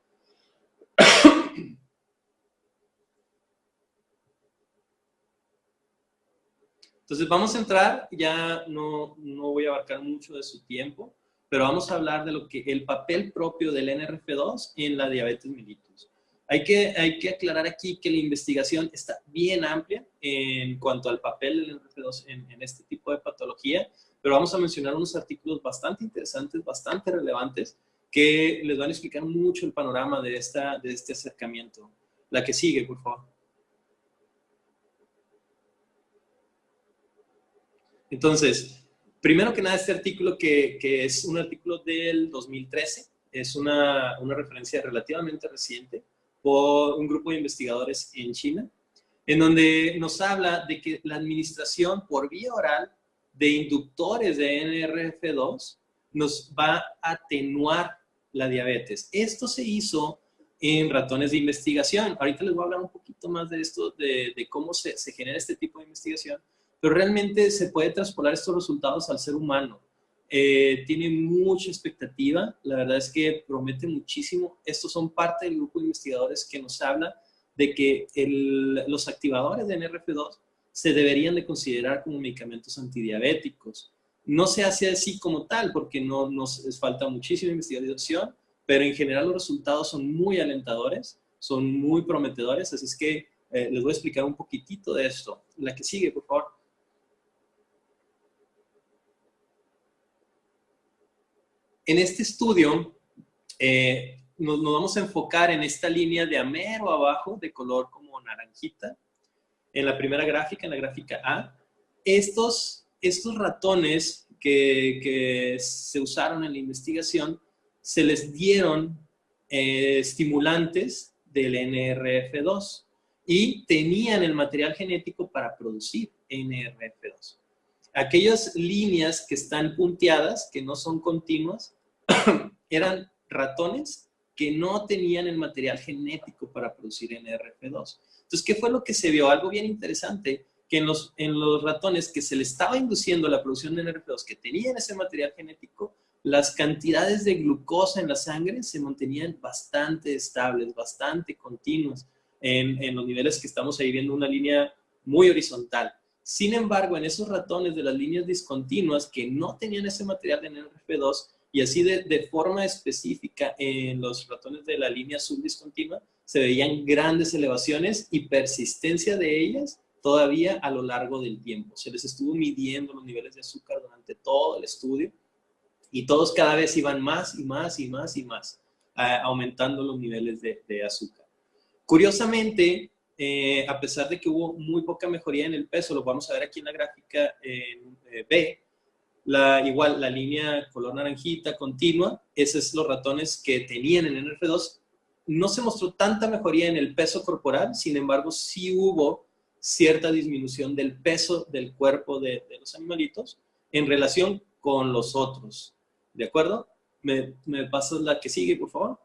Entonces vamos a entrar, ya no voy a abarcar mucho de su tiempo, pero vamos a hablar de el papel propio del NRF2 en la diabetes mellitus. Hay que aclarar aquí que la investigación está bien amplia en cuanto al papel del NRF2 en este tipo de patología, pero vamos a mencionar unos artículos bastante interesantes, bastante relevantes, que les van a explicar mucho el panorama de este acercamiento. La que sigue, por favor. Entonces, primero que nada, este artículo que es un artículo del 2013, es una referencia relativamente reciente por un grupo de investigadores en China, en donde nos habla de que la administración por vía oral de inductores de NRF2 nos va a atenuar la diabetes. Esto se hizo en ratones de investigación. Ahorita les voy a hablar un poquito más de esto, de cómo se genera este tipo de investigación, pero realmente se puede traspolar estos resultados al ser humano. Tiene mucha expectativa, la verdad es que promete muchísimo. Estos son parte del grupo de investigadores que nos habla de que los activadores de NRF2 se deberían de considerar como medicamentos antidiabéticos. No se hace así como tal porque nos falta muchísima investigación, pero en general los resultados son muy alentadores, son muy prometedores, así es que les voy a explicar un poquitito de esto. La que sigue, por favor. En este estudio nos vamos a enfocar en esta línea de a mero abajo, de color como naranjita, en la primera gráfica, en la gráfica A. Estos ratones que se usaron en la investigación, se les dieron estimulantes del NRF2 y tenían el material genético para producir NRF2. Aquellas líneas que están punteadas, que no son continuas, eran ratones que no tenían el material genético para producir NRF2. Entonces, ¿qué fue lo que se vio? Algo bien interesante, que en los ratones que se les estaba induciendo la producción de NRF2, que tenían ese material genético, las cantidades de glucosa en la sangre se mantenían bastante estables, bastante continuas en los niveles que estamos ahí viendo, una línea muy horizontal. Sin embargo, en esos ratones de las líneas discontinuas que no tenían ese material de NRF2, y así de forma específica en los ratones de la línea subdiscontinua, se veían grandes elevaciones y persistencia de ellas todavía a lo largo del tiempo. Se les estuvo midiendo los niveles de azúcar durante todo el estudio y todos cada vez iban más y más y más y más, aumentando los niveles de azúcar. Curiosamente, a pesar de que hubo muy poca mejoría en el peso, lo vamos a ver aquí en la gráfica B, igual la línea color naranjita continua, esos son los ratones que tenían el NRF2, no se mostró tanta mejoría en el peso corporal, sin embargo sí hubo cierta disminución del peso del cuerpo de los animalitos en relación con los otros. ¿De acuerdo? ¿Me pasas la que sigue, por favor?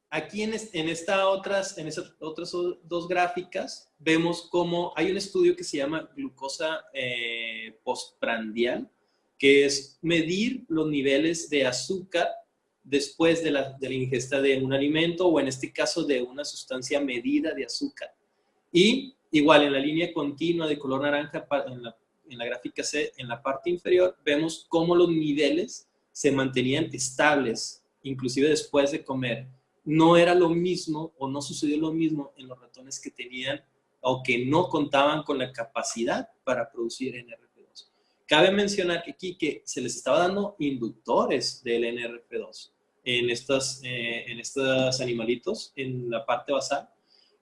Aquí en esas otras dos gráficas vemos cómo hay un estudio que se llama glucosa postprandial, que es medir los niveles de azúcar después de la ingesta de un alimento o en este caso de una sustancia medida de azúcar. Y igual en la línea continua de color naranja en la gráfica C, en la parte inferior, vemos cómo los niveles se mantenían estables, inclusive después de comer. No era lo mismo o no sucedió lo mismo en los ratones que tenían o que no contaban con la capacidad para producir NRF2. Cabe mencionar aquí que se les estaba dando inductores del NRF2 en estos animalitos en la parte basal.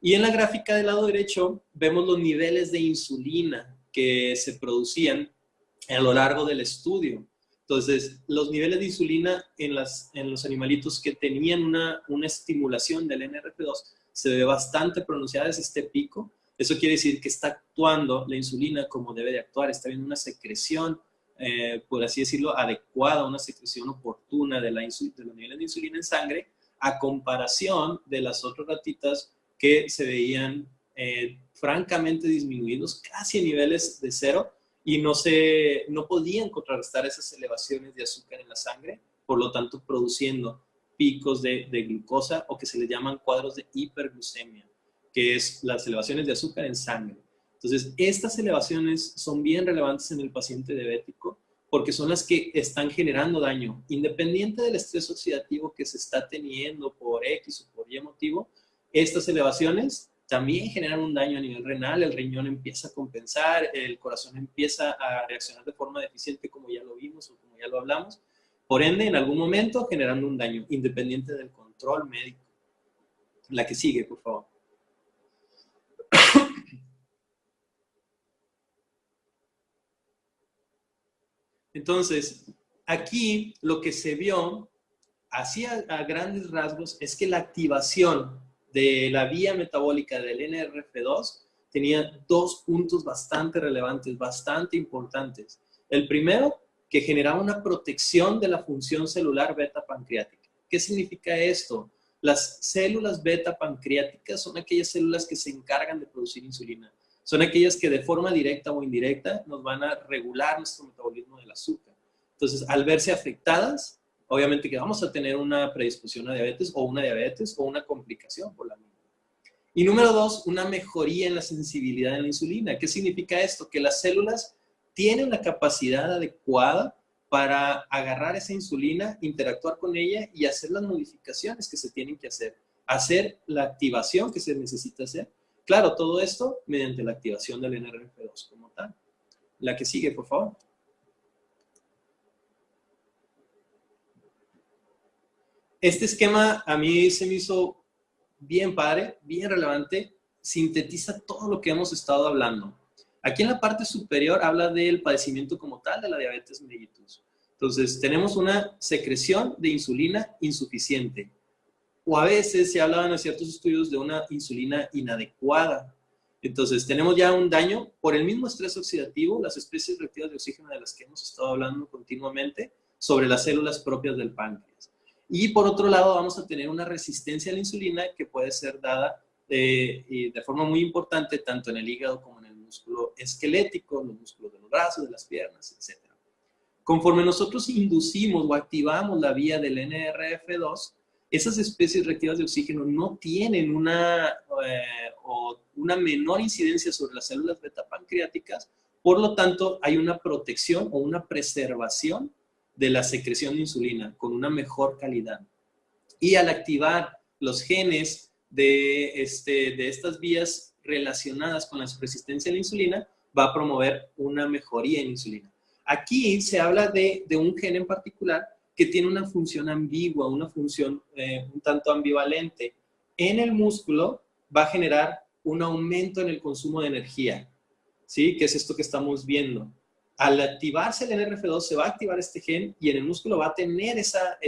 Y en la gráfica del lado derecho vemos los niveles de insulina que se producían a lo largo del estudio. Entonces, los niveles de insulina en los animalitos que tenían una estimulación del NRF2 se ve bastante pronunciada, es este pico. Eso quiere decir que está actuando la insulina como debe de actuar, está viendo una secreción, por así decirlo, adecuada, una secreción oportuna de los niveles de insulina en sangre, a comparación de las otras ratitas que se veían francamente disminuidos, casi a niveles de cero, y no podían contrarrestar esas elevaciones de azúcar en la sangre, por lo tanto produciendo picos de glucosa o que se le llaman cuadros de hiperglucemia, que es las elevaciones de azúcar en sangre. Entonces, estas elevaciones son bien relevantes en el paciente diabético porque son las que están generando daño. Independiente del estrés oxidativo que se está teniendo por X o por Y motivo, estas elevaciones también generan un daño a nivel renal, el riñón empieza a compensar, el corazón empieza a reaccionar de forma deficiente como ya lo vimos o como ya lo hablamos, por ende en algún momento generando un daño independiente del control médico. La que sigue, por favor. Entonces, aquí lo que se vio, así a grandes rasgos, es que la activación de la vía metabólica del NRF2 tenía dos puntos bastante relevantes, bastante importantes. El primero, que generaba una protección de la función celular beta pancreática. ¿Qué significa esto? Las células beta pancreáticas son aquellas células que se encargan de producir insulina. Son aquellas que de forma directa o indirecta nos van a regular nuestro metabolismo del azúcar. Entonces, al verse afectadas, obviamente que vamos a tener una predisposición a diabetes o una complicación por la misma. Y número dos, una mejoría en la sensibilidad de la insulina. ¿Qué significa esto? Que las células tienen la capacidad adecuada para agarrar esa insulina, interactuar con ella y hacer las modificaciones que se tienen que hacer. Hacer la activación que se necesita hacer. Claro, todo esto mediante la activación del NRF2 como tal. La que sigue, por favor. Este esquema a mí se me hizo bien padre, bien relevante, sintetiza todo lo que hemos estado hablando. Aquí en la parte superior habla del padecimiento como tal de la diabetes mellitus. Entonces, tenemos una secreción de insulina insuficiente. O a veces se hablaban en ciertos estudios de una insulina inadecuada. Entonces, tenemos ya un daño por el mismo estrés oxidativo, las especies reactivas de oxígeno de las que hemos estado hablando continuamente, sobre las células propias del páncreas. Y por otro lado, vamos a tener una resistencia a la insulina que puede ser dada de forma muy importante tanto en el hígado como en el músculo esquelético, los músculos de los brazos, de las piernas, etc. Conforme nosotros inducimos o activamos la vía del NRF2, esas especies reactivas de oxígeno no tienen una menor incidencia sobre las células beta pancreáticas, por lo tanto hay una protección o una preservación de la secreción de insulina con una mejor calidad. Y al activar los genes de estas vías relacionadas con la resistencia a la insulina, va a promover una mejoría en insulina. Aquí se habla de un gen en particular que tiene una función ambigua, una función un tanto ambivalente. En el músculo va a generar un aumento en el consumo de energía, ¿sí? Que es esto que estamos viendo. Al activarse el NRF2 se va a activar este gen y en el músculo va a tener esa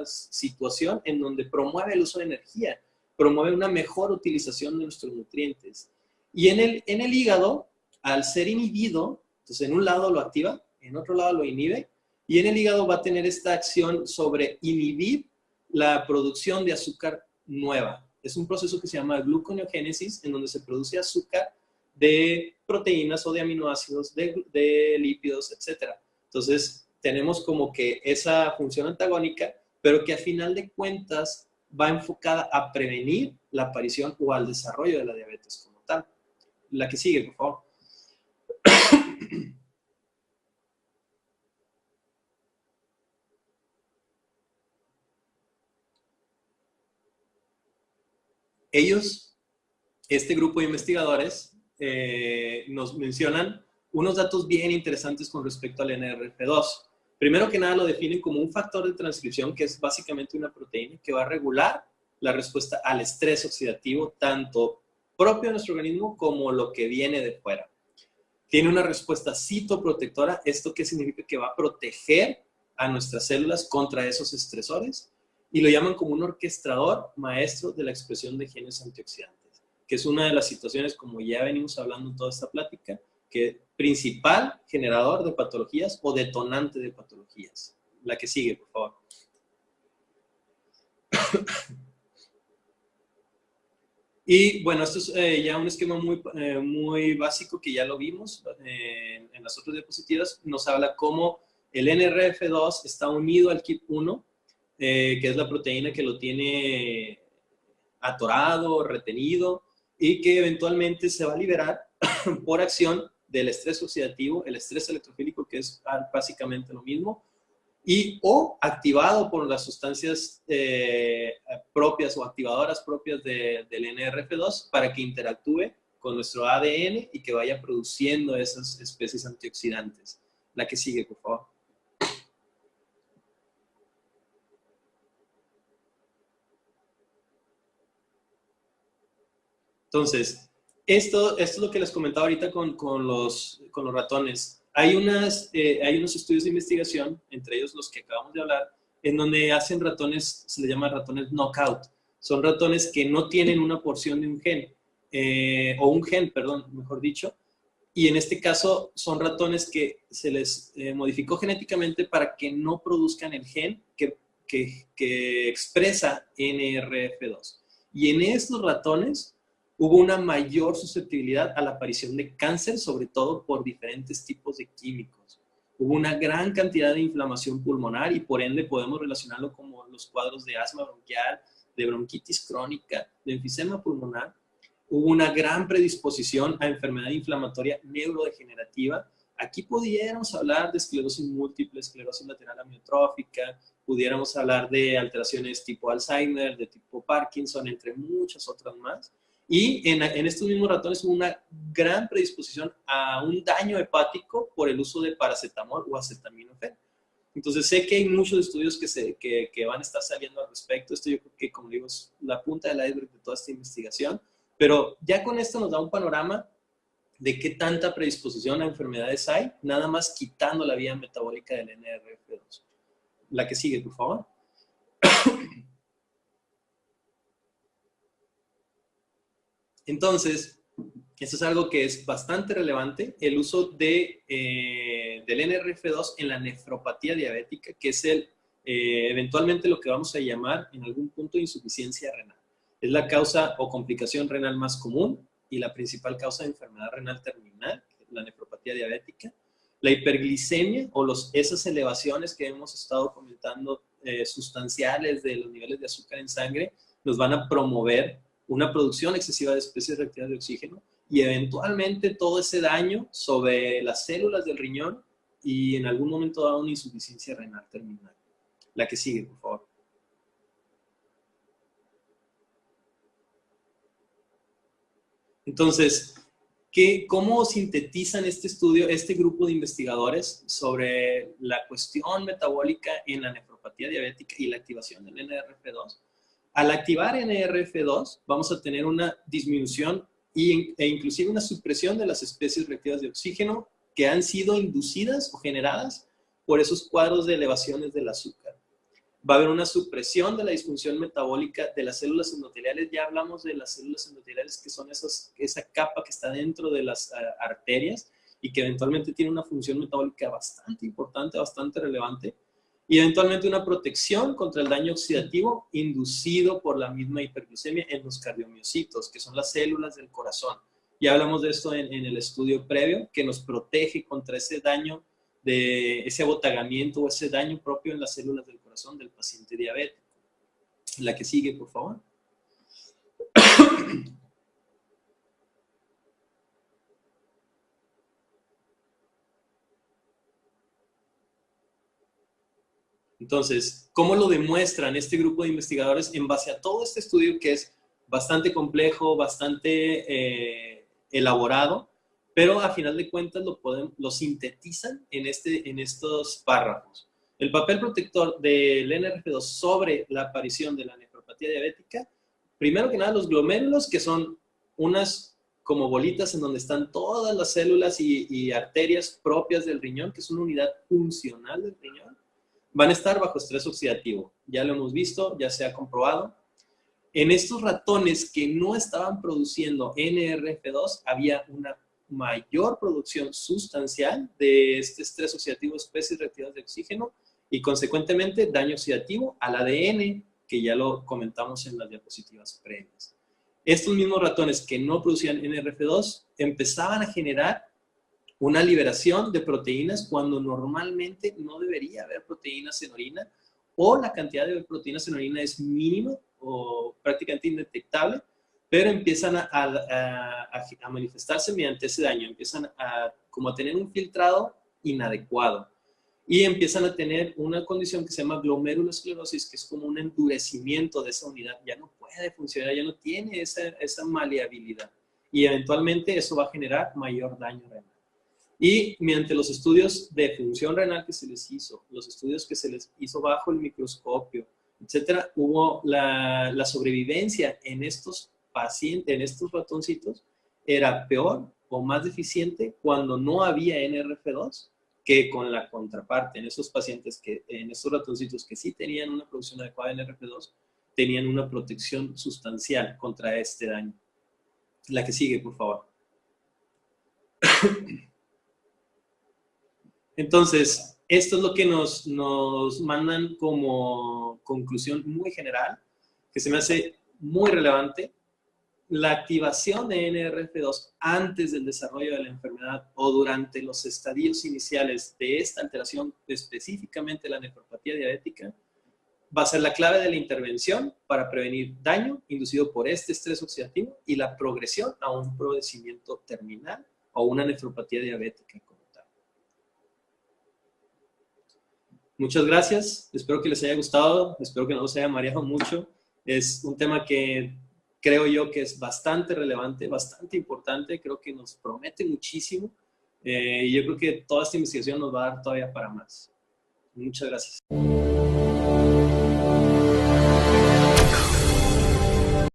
situación en donde promueve el uso de energía, promueve una mejor utilización de nuestros nutrientes. Y en el hígado, al ser inhibido, entonces en un lado lo activa, en otro lado lo inhibe, y en el hígado va a tener esta acción sobre inhibir la producción de azúcar nueva. Es un proceso que se llama gluconeogénesis, en donde se produce azúcar de proteínas o de aminoácidos, de lípidos, etc. Entonces, tenemos como que esa función antagónica, pero que a final de cuentas va enfocada a prevenir la aparición o al desarrollo de la diabetes como tal. La que sigue, por favor. Ellos, este grupo de investigadores, nos mencionan unos datos bien interesantes con respecto al NRF2. Primero que nada lo definen como un factor de transcripción que es básicamente una proteína que va a regular la respuesta al estrés oxidativo, tanto propio de nuestro organismo como lo que viene de fuera. Tiene una respuesta citoprotectora. ¿Esto qué significa? Que va a proteger a nuestras células contra esos estresores, y lo llaman como un orquestador maestro de la expresión de genes antioxidantes, que es una de las situaciones, como ya venimos hablando en toda esta plática, que principal generador de patologías o detonante de patologías. La que sigue, por favor. Y bueno, esto es ya un esquema muy básico que ya lo vimos en las otras diapositivas. Nos habla cómo el NRF2 está unido al KIT1, que es la proteína que lo tiene atorado, retenido, y que eventualmente se va a liberar por acción del estrés oxidativo, el estrés electrofílico, que es básicamente lo mismo, o activado por las sustancias propias o activadoras propias del NRF2 para que interactúe con nuestro ADN y que vaya produciendo esas especies antioxidantes. La que sigue, por favor. Entonces, esto es lo que les comentaba ahorita con los ratones. Hay unos estudios de investigación, entre ellos los que acabamos de hablar, en donde hacen ratones, se les llama ratones knockout. Son ratones que no tienen una porción de un gen, o un gen, perdón, mejor dicho. Y en este caso son ratones que se les modificó genéticamente para que no produzcan el gen que expresa NRF2. Y en estos ratones hubo una mayor susceptibilidad a la aparición de cáncer, sobre todo por diferentes tipos de químicos. Hubo una gran cantidad de inflamación pulmonar y por ende podemos relacionarlo como los cuadros de asma bronquial, de bronquitis crónica, de enfisema pulmonar. Hubo una gran predisposición a enfermedad inflamatoria neurodegenerativa. Aquí pudiéramos hablar de esclerosis múltiple, esclerosis lateral amiotrófica, pudiéramos hablar de alteraciones tipo Alzheimer, de tipo Parkinson, entre muchas otras más. Y en estos mismos ratones hubo una gran predisposición a un daño hepático por el uso de paracetamol o acetaminofén. Entonces sé que hay muchos estudios que van a estar saliendo al respecto. Esto yo creo que, como digo, es la punta del iceberg de toda esta investigación. Pero ya con esto nos da un panorama de qué tanta predisposición a enfermedades hay, nada más quitando la vía metabólica del NRF2. La que sigue, por favor. Entonces, esto es algo que es bastante relevante, el uso del NRF2 en la nefropatía diabética, que es eventualmente lo que vamos a llamar en algún punto insuficiencia renal. Es la causa o complicación renal más común y la principal causa de enfermedad renal terminal, la nefropatía diabética. La hiperglicemia o esas elevaciones que hemos estado comentando sustanciales de los niveles de azúcar en sangre nos van a promover una producción excesiva de especies reactivas de oxígeno y eventualmente todo ese daño sobre las células del riñón y en algún momento da una insuficiencia renal terminal. La que sigue, por favor. Entonces, ¿cómo sintetizan este estudio, este grupo de investigadores sobre la cuestión metabólica en la nefropatía diabética y la activación del NRF2? Al activar NRF2, vamos a tener una disminución e inclusive una supresión de las especies reactivas de oxígeno que han sido inducidas o generadas por esos cuadros de elevaciones del azúcar. Va a haber una supresión de la disfunción metabólica de las células endoteliales. Ya hablamos de las células endoteliales, que son esa capa que está dentro de las arterias y que eventualmente tiene una función metabólica bastante importante, bastante relevante. Y eventualmente una protección contra el daño oxidativo inducido por la misma hiperglucemia en los cardiomiocitos, que son las células del corazón. Ya hablamos de esto en el estudio previo, que nos protege contra ese daño, de ese abotagamiento o ese daño propio en las células del corazón del paciente diabético. La que sigue, por favor. Entonces, ¿cómo lo demuestran este grupo de investigadores en base a todo este estudio que es bastante complejo, bastante elaborado, pero a final de cuentas lo sintetizan en estos párrafos? El papel protector del NRF2 sobre la aparición de la nefropatía diabética, primero que nada los glomérulos, que son unas como bolitas en donde están todas las células y arterias propias del riñón, que es una unidad funcional del riñón, van a estar bajo estrés oxidativo. Ya lo hemos visto, ya se ha comprobado. En estos ratones que no estaban produciendo NRF2, había una mayor producción sustancial de este estrés oxidativo, especies reactivas de oxígeno, y consecuentemente daño oxidativo al ADN, que ya lo comentamos en las diapositivas previas. Estos mismos ratones que no producían NRF2 empezaban a generar una liberación de proteínas cuando normalmente no debería haber proteínas en orina, o la cantidad de proteínas en orina es mínima o prácticamente indetectable, pero empiezan a manifestarse mediante ese daño, empiezan como a tener un filtrado inadecuado y empiezan a tener una condición que se llama glomerulosclerosis, que es como un endurecimiento de esa unidad, ya no puede funcionar, ya no tiene esa maleabilidad y eventualmente eso va a generar mayor daño renal. Y mediante los estudios de función renal que se les hizo, los estudios que se les hizo bajo el microscopio, etcétera, hubo la sobrevivencia en estos pacientes, en estos ratoncitos, era peor o más deficiente cuando no había NRF2 que con la contraparte. En esos pacientes, en estos ratoncitos que sí tenían una producción adecuada de NRF2, tenían una protección sustancial contra este daño. La que sigue, por favor. Entonces, esto es lo que nos mandan como conclusión muy general, que se me hace muy relevante. La activación de NRF2 antes del desarrollo de la enfermedad o durante los estadios iniciales de esta alteración, específicamente la nefropatía diabética, va a ser la clave de la intervención para prevenir daño inducido por este estrés oxidativo y la progresión a un padecimiento terminal o una nefropatía diabética. Muchas gracias, espero que les haya gustado, espero que no los haya mareado mucho. Es un tema que creo yo que es bastante relevante, bastante importante, creo que nos promete muchísimo y yo creo que toda esta investigación nos va a dar todavía para más. Muchas gracias.